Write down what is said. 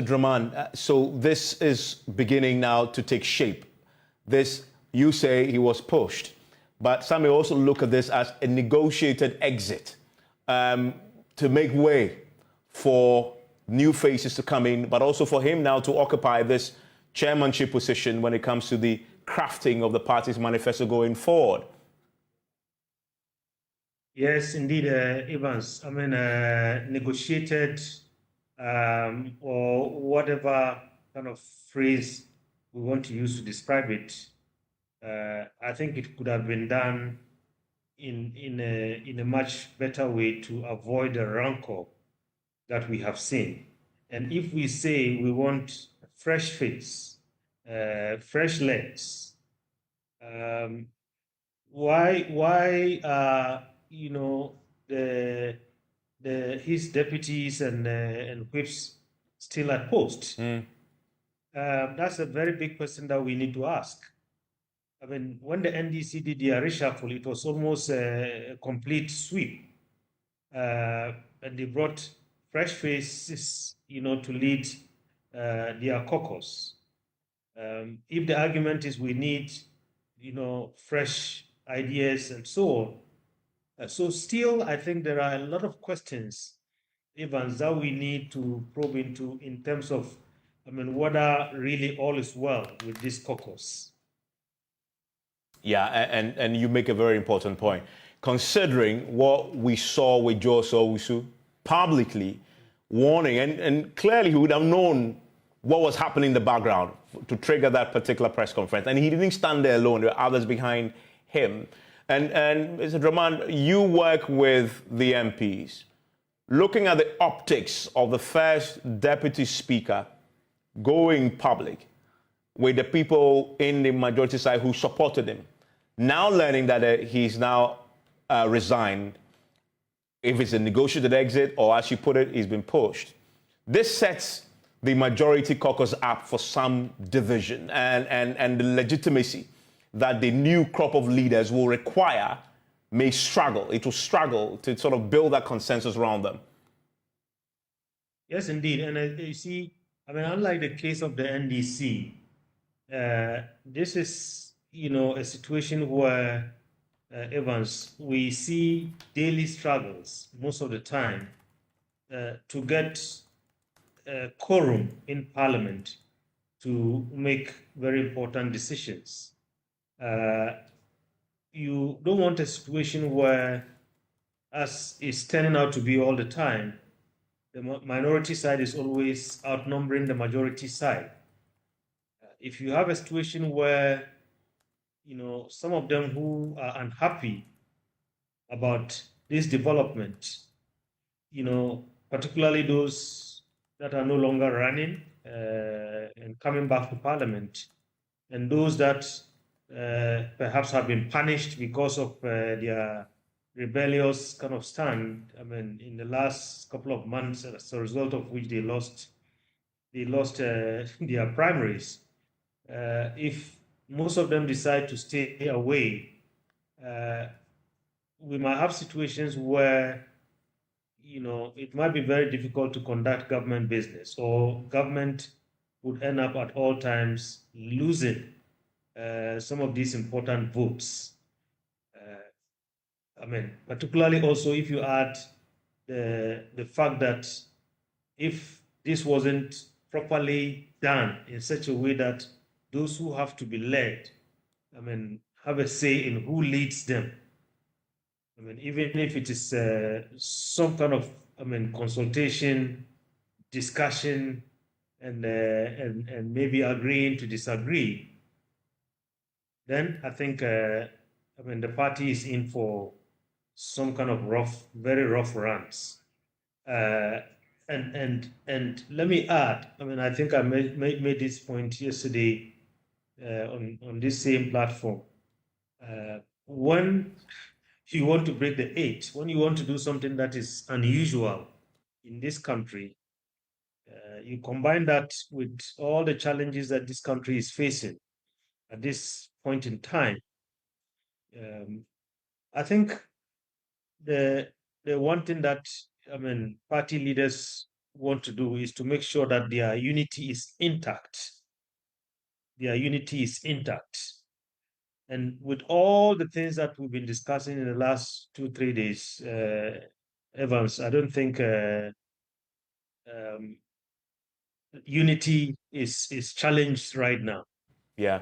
Draman, so this is beginning now to take shape. This, you say he was pushed, but some may also look at this as a negotiated exit to make way for new faces to come in, but also for him now to occupy this chairmanship position when it comes to the crafting of the party's manifesto going forward. Yes, indeed, Evans. I mean, negotiated or whatever kind of phrase we want to use to describe it. I think it could have been done in a much better way to avoid the rancor that we have seen. And if we say we want fresh face, fresh legs, why you know the his deputies and whips still at post? That's a very big question that we need to ask. I mean, when the NDC did their reshuffle, it was almost a complete sweep, and they brought fresh faces, to lead their caucus. If the argument is we need, fresh ideas and so on, so still, I think there are a lot of questions, Evans, that we need to probe into in terms of, whether really all is well with this caucus. Yeah, and you make a very important point. Considering what we saw with Joe Owusu publicly warning, and clearly he would have known what was happening in the background to trigger that particular press conference. And he didn't stand there alone. There were others behind him. And Mr. Draman, you work with the MPs. Looking at the optics of the first deputy speaker going public with the people in the majority side who supported him, now learning that he's now resigned, if it's a negotiated exit or, as you put it, he's been pushed, this sets the majority caucus up for some division and the legitimacy that the new crop of leaders will require may struggle. It will struggle to sort of build that consensus around them. Yes, indeed. And you see, unlike the case of the NDC, this is, a situation where, Evans, we see daily struggles most of the time to get quorum in Parliament to make very important decisions. You don't want a situation where, as is turning out to be all the time, the minority side is always outnumbering the majority side. If you have a situation where, some of them who are unhappy about this development, particularly those that are no longer running and coming back to Parliament, and those that perhaps have been punished because of their rebellious kind of stand, in the last couple of months, as a result of which they lost their primaries. If most of them decide to stay away, we might have situations where, it might be very difficult to conduct government business, or government would end up at all times losing some of these important votes. Particularly also if you add the fact that if this wasn't properly done in such a way that those who have to be led, have a say in who leads them. Even if it is some kind of, consultation, discussion, and maybe agreeing to disagree, then I think, the party is in for some kind of very rough runs. And let me add, I think I made this point yesterday on this same platform. When you want to break the eight, when you want to do something that is unusual in this country, you combine that with all the challenges that this country is facing at this point in time. I think the one thing that party leaders want to do is to make sure that their unity is intact. Their unity is intact. And with all the things that we've been discussing in the last 2, 3 days, Evans, I don't think um, unity is challenged right now. Yeah.